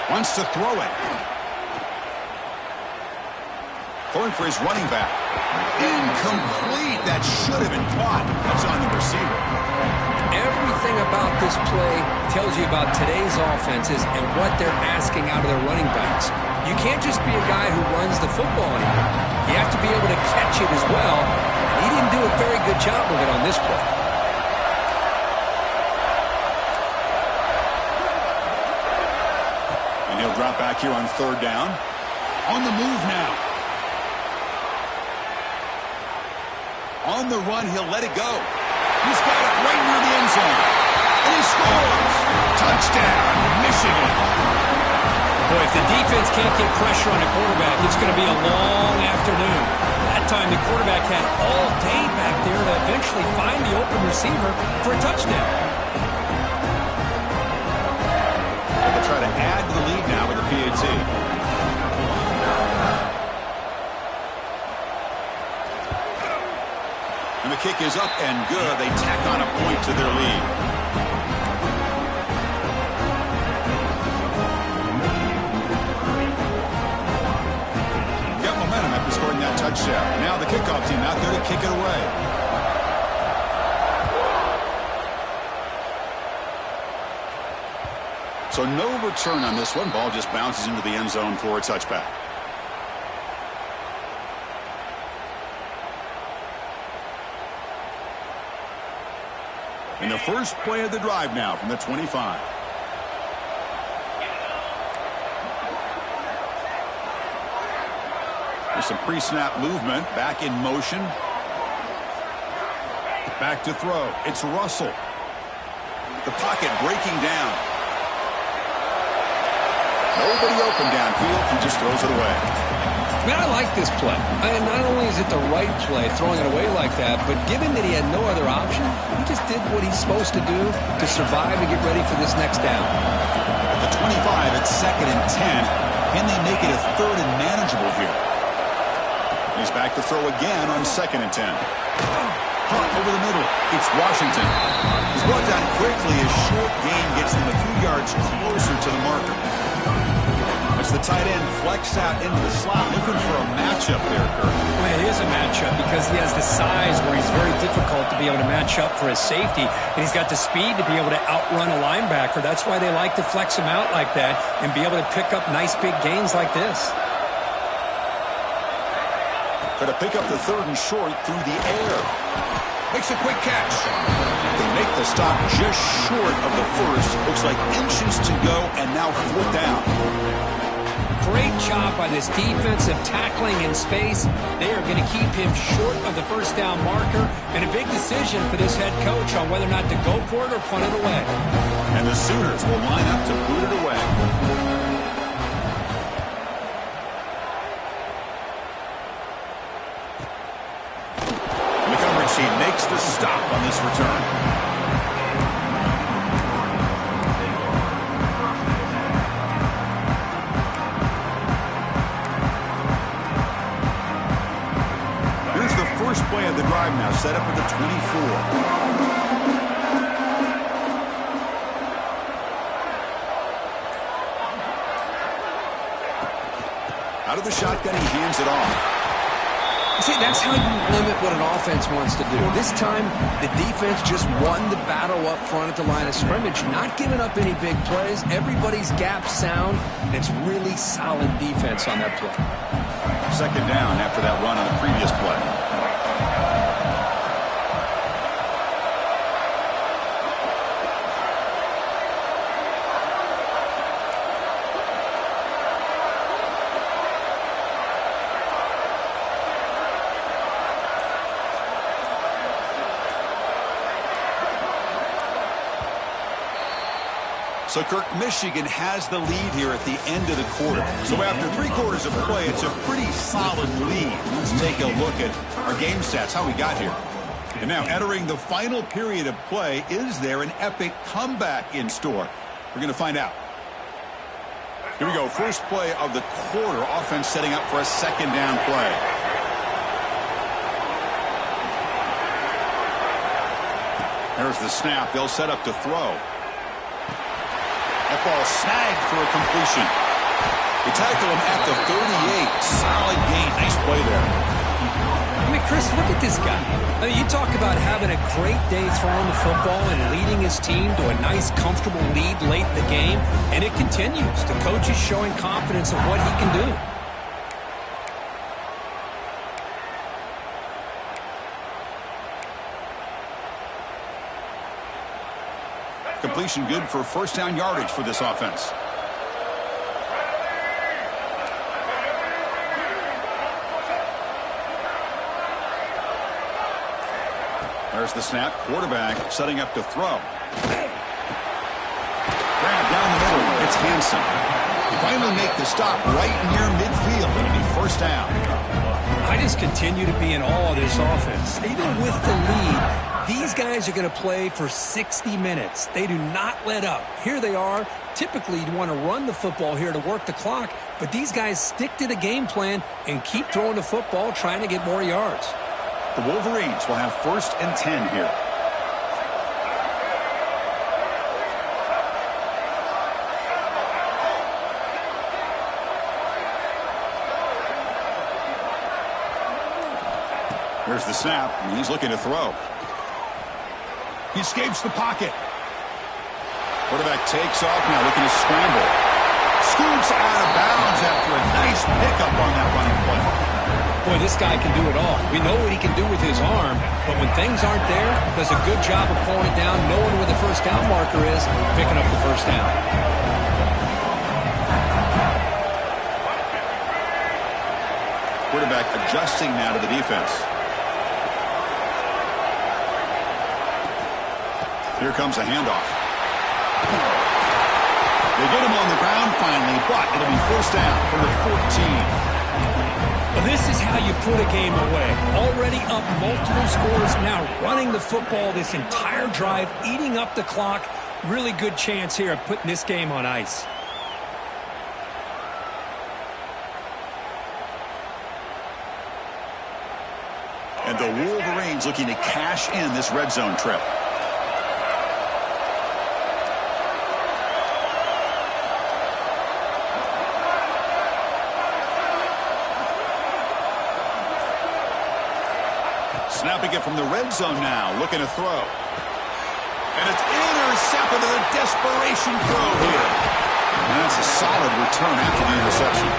Wants to throw it. Going for his running back. Incomplete. That should have been caught. That's on the receiver. Everything about this play tells you about today's offenses and what they're asking out of their running backs. You can't just be a guy who runs the football anymore. You have to be able to catch it as well. And he didn't do a very good job of it on this play. He'll drop back here on third down. On the move now. On the run, he'll let it go. He's got it right near the end zone. And he scores. Touchdown, Michigan. Boy, if the defense can't get pressure on the quarterback, it's going to be a long afternoon. That time, the quarterback had all day back there to eventually find the open receiver for a touchdown. They'll try to add to the lead now with the PAT. And the kick is up and good. They tack on a point to their lead. Got momentum after scoring that touchdown. Now the kickoff team out there to kick it away. So no return on this one. Ball just bounces into the end zone for a touchback. And the first play of the drive now from the 25. There's some pre-snap movement. Back in motion. Back to throw. It's Russell. The pocket breaking down. Nobody open downfield. He just throws it away. Man, I like this play. And not only is it the right play, throwing it away like that, but given that he had no other option, he just did what he's supposed to do to survive and get ready for this next down. At the 25, it's 2nd and 10. Can they make it a 3rd and manageable here? He's back to throw again on 2nd and 10. Hot over the middle. It's Washington. He's brought down quickly. His short gain gets them a few yards closer to the marker. As the tight end flexed out into the slot, looking for a matchup there, Kirk. Well, it is a matchup because he has the size where he's very difficult to be able to match up for his safety, and he's got the speed to be able to outrun a linebacker. That's why they like to flex him out like that and be able to pick up nice big gains like this. Going to pick up the 3rd and short through the air. Makes a quick catch. They make the stop just short of the first. Looks like inches to go, and now 4th down. Great job by this defensive tackling in space. They are going to keep him short of the 1st down marker, and a big decision for this head coach on whether or not to go for it or punt it away. And the Sooners will line up to boot it away. He makes the stop on this return. Here's the first play of the drive now, set up at the 24. Out of the shotgun, he hands it off. See, that's how you limit what an offense wants to do. This time, the defense just won the battle up front at the line of scrimmage, not giving up any big plays. Everybody's gap sound, and it's really solid defense on that play. 2nd down after that run on the previous play. So, Kirk, Michigan has the lead here at the end of the quarter. So after 3 quarters of play, it's a pretty solid lead. Let's take a look at our game stats, how we got here. And now entering the final period of play, is there an epic comeback in store? We're going to find out. Here we go, first play of the quarter. Offense setting up for a 2nd down play. There's the snap. They'll set up to throw. That ball snagged for a completion. They tackle him at the 38. Solid gain. Nice play there. I mean, Chris, look at this guy. I mean, you talk about having a great day throwing the football and leading his team to a nice, comfortable lead late in the game, and it continues. The coach is showing confidence of what he can do. Completion good for 1st down yardage for this offense. There's the snap. Quarterback setting up to throw. Grab down the middle. It's Hansen. They finally make the stop right near midfield. It'll be 1st down. I just continue to be in awe of this offense. Even with the lead, these guys are going to play for 60 minutes. They do not let up. Here they are. Typically, you want to run the football here to work the clock, but these guys stick to the game plan and keep throwing the football, trying to get more yards. The Wolverines will have 1st and 10 here. Here's the snap, and he's looking to throw. He escapes the pocket. Quarterback takes off now, looking to scramble. Scoots out of bounds after a nice pickup on that running play. Boy, this guy can do it all. We know what he can do with his arm, but when things aren't there, does a good job of pulling it down, knowing where the 1st down marker is, picking up the 1st down. Quarterback adjusting now to the defense. Here comes a handoff. They get him on the ground finally, but it'll be 1st down from the 14. Well, this is how you put a game away. Already up multiple scores, now running the football this entire drive, eating up the clock. Really good chance here of putting this game on ice. And the Wolverines looking to cash in this red zone trip. Snapping it from the red zone now, looking to throw. And it's intercepted in a desperation throw here. And that's a solid return after the interception.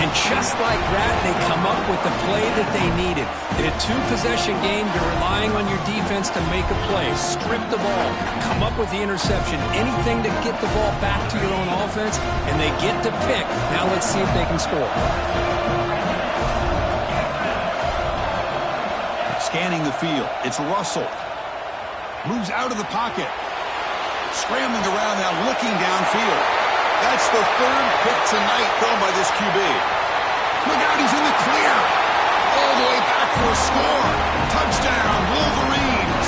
And just like that, they come up with the play that they needed. In a two-possession game, you're relying on your defense to make a play, strip the ball, come up with the interception, anything to get the ball back to your own offense, and they get to pick. Now let's see if they can score. Scanning the field, it's Russell. Moves out of the pocket. Scrambling around now, looking downfield. That's the third pick tonight thrown by this QB. Look out, he's in the clear. All the way back for a score. Touchdown, Wolverines.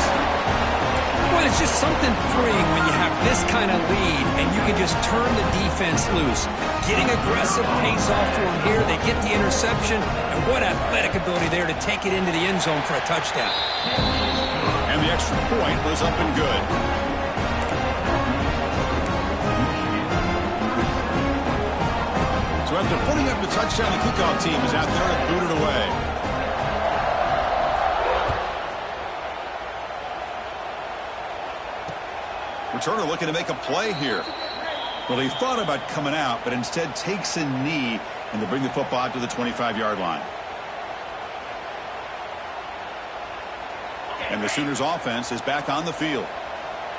Well, it's just something freeing when you have this kind of lead and you can just turn the defense loose. Getting aggressive pays off for them here. They get the interception, and what athletic ability there to take it into the end zone for a touchdown. And the extra point was up and good. So after putting up the touchdown, the kickoff team is out there and booted away. Returner looking to make a play here. Well, he thought about coming out, but instead takes a knee and to bring the football out to the 25-yard line. And the Sooners offense is back on the field.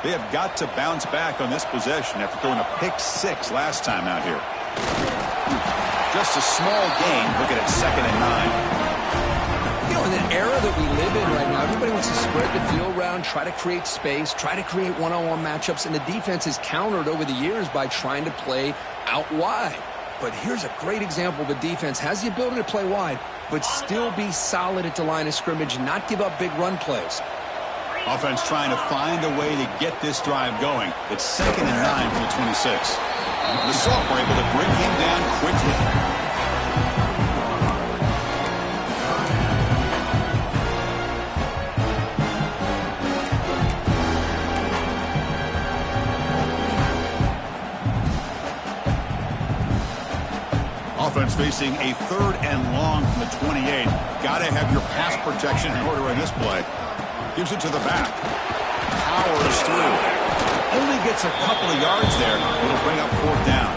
They have got to bounce back on this possession after throwing a pick-6 last time out here. Just a small gain. Look at it, 2nd and 9. You know, in the era that we live in right now, everybody wants to spread the field around, try to create space, try to create one-on-one matchups, and the defense is countered over the years by trying to play out wide. But here's a great example. The defense has the ability to play wide, but still be solid at the line of scrimmage, not give up big run plays. Offense trying to find a way to get this drive going. It's 2nd and 9 from the 26. The Salt were able to bring him down quickly. Offense facing a 3rd and long from the 28. Got to have your pass protection in order in this play. Gives it to the back. Powers through. Only gets a couple of yards there. It'll bring up 4th down.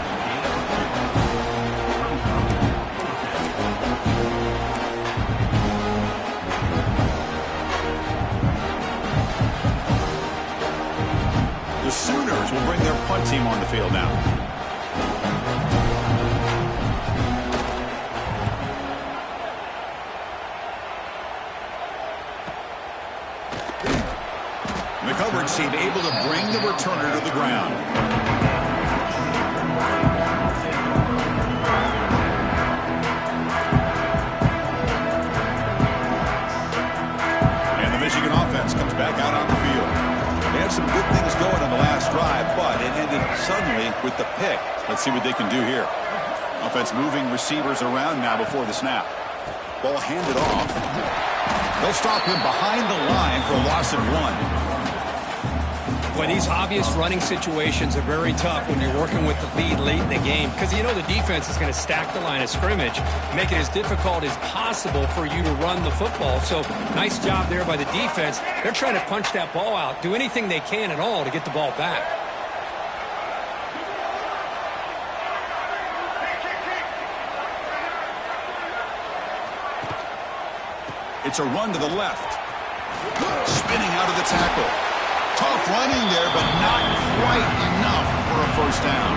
The Sooners will bring their punt team on the field now. The coverage team able to bring the returner to the ground. And the Michigan offense comes back out on the field. They had some good things going on the last drive, but it ended suddenly with the pick. Let's see what they can do here. Offense moving receivers around now before the snap. Ball handed off. They'll stop him behind the line for a loss of 1. Boy, these obvious running situations are very tough when you're working with the lead late in the game because you know the defense is going to stack the line of scrimmage, make it as difficult as possible for you to run the football. So nice job there by the defense. They're trying to punch that ball out, do anything they can at all to get the ball back. It's a run to the left. Spinning out of the tackle. Tough running there, but not quite enough for a 1st down.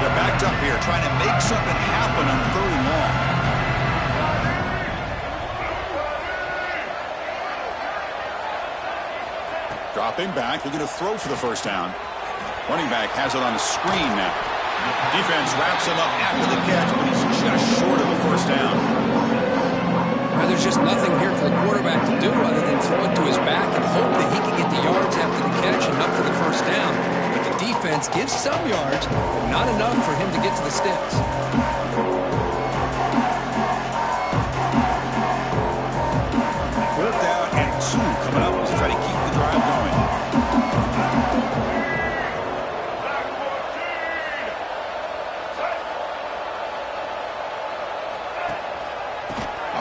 They're backed up here, trying to make something happen on 3rd and long. Dropping back, looking to throw for the 1st down. Running back has it on the screen now. Defense wraps him up after the catch, but he's just short of a 1st down. Well, there's just nothing here for the quarterback to do other than throw it to his back and hope that he can get the yards after the catch and up for the 1st down. But the defense gives some yards, but not enough for him to get to the sticks. 4th down and 2 coming up to try to keep the drive going.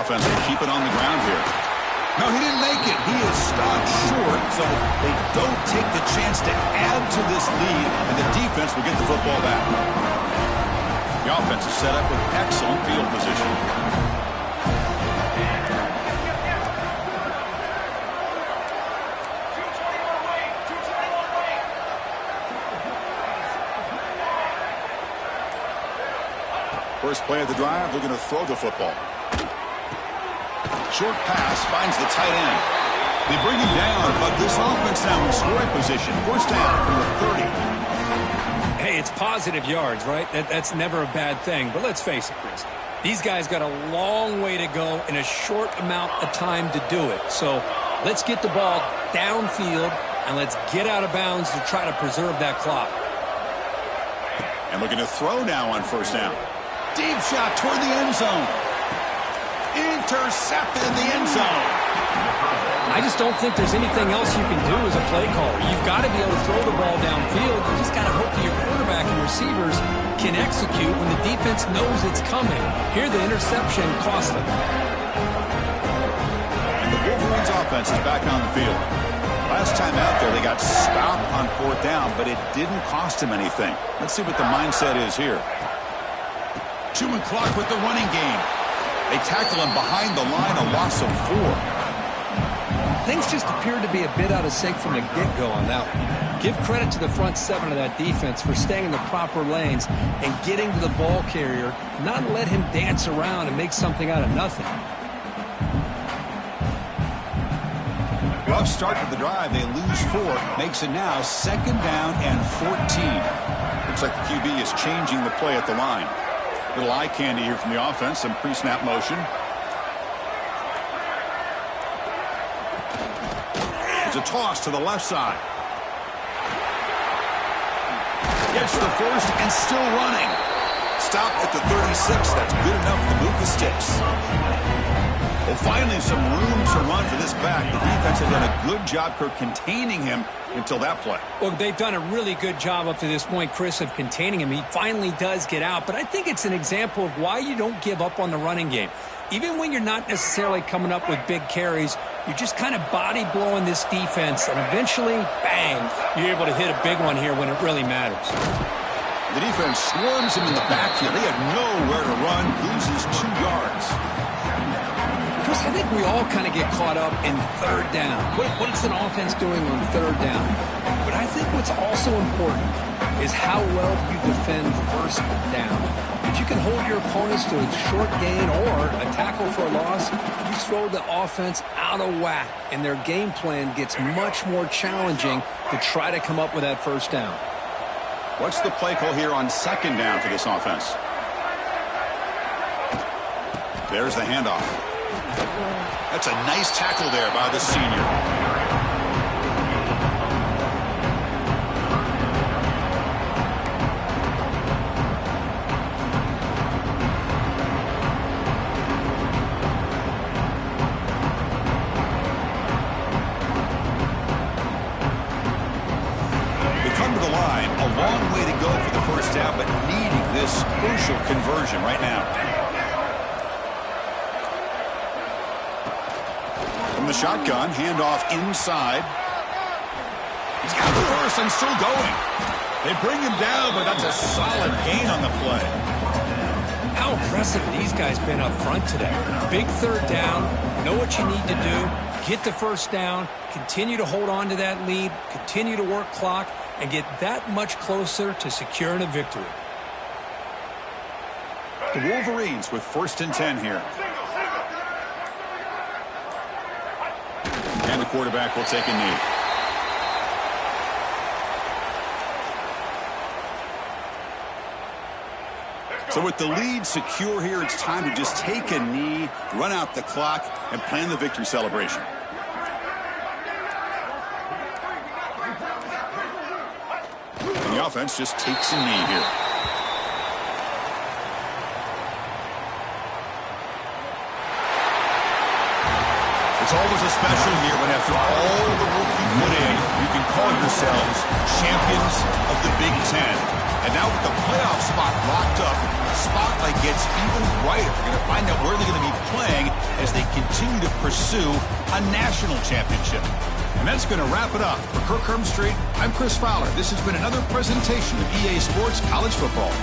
offense will keep it on the ground here. No, he didn't make it. He is stopped short, so they don't take the chance to add to this lead, and the defense will get the football back. The offense is set up with excellent field position. First play of the drive, they're going to throw the football. Short pass finds the tight end. They bring him down, but this offense now in scoring position. First down from the 30. Hey, it's positive yards, right? That's never a bad thing. But let's face it, Chris. These guys got a long way to go in a short amount of time to do it. So let's get the ball downfield, and let's get out of bounds to try to preserve that clock. And looking to throw now on first down. Deep shot toward the end zone. Intercepted in the end zone. I just don't think there's anything else you can do as a play caller. You've got to be able to throw the ball downfield. You just got to hope that your quarterback and receivers can execute when the defense knows it's coming. Here, the interception cost them. And the Wolverines offense is back on the field. Last time out there, they got stopped on fourth down, but it didn't cost them anything. Let's see what the mindset is here. Chewing clock with the running game. They tackle him behind the line, a loss of 4. Things just appeared to be a bit out of sync from the get-go on that one. Give credit to the front seven of that defense for staying in the proper lanes and getting to the ball carrier, not let him dance around and make something out of nothing. Rough start to the drive. They lose 4. Makes it now 2nd down and 14. Looks like the QB is changing the play at the line. Little eye candy here from the offense. Some pre-snap motion. It's a toss to the left side. Gets the first and still running. Stopped at the 36. That's good enough to move the sticks. Well, finally some room to run for this back. The defense had done a good job for containing him until that play. Well, they've done a really good job up to this point, Chris, of containing him. He finally does get out, but I think it's an example of why you don't give up on the running game. Even when you're not necessarily coming up with big carries, you're just kind of body blowing this defense, and eventually, bang, you're able to hit a big one here when it really matters. The defense swarms him in the backfield. They have nowhere to run, loses 2 yards. Chris, I think we all kind of get caught up in third down. What is an offense doing on third down? But I think what's also important is how well you defend first down. If you can hold your opponents to a short gain or a tackle for a loss, you throw the offense out of whack, and their game plan gets much more challenging to try to come up with that first down. What's the play call here on 2nd down for this offense? There's the handoff. That's a nice tackle there by the senior. A long way to go for the first down, but needing this crucial conversion right now. From the shotgun, handoff inside. He's got the first and still going. They bring him down, but that's a solid gain on the play. How impressive these guys been up front today. Big third down, know what you need to do, get the first down, continue to hold on to that lead, continue to work clock, and get that much closer to securing a victory. The Wolverines with 1st and 10 here. And the quarterback will take a knee. So with the lead secure here, it's time to just take a knee, run out the clock, and plan the victory celebration. And the offense just takes a knee here. It's always a special year when after all the work you put in, you can call yourselves champions of the Big 10. And now with the playoff spot locked up, the spotlight gets even brighter. We're going to find out where they're going to be playing as they continue to pursue a national championship. And that's going to wrap it up. For Kirk Herbstreit, I'm Chris Fowler. This has been another presentation of EA Sports College Football.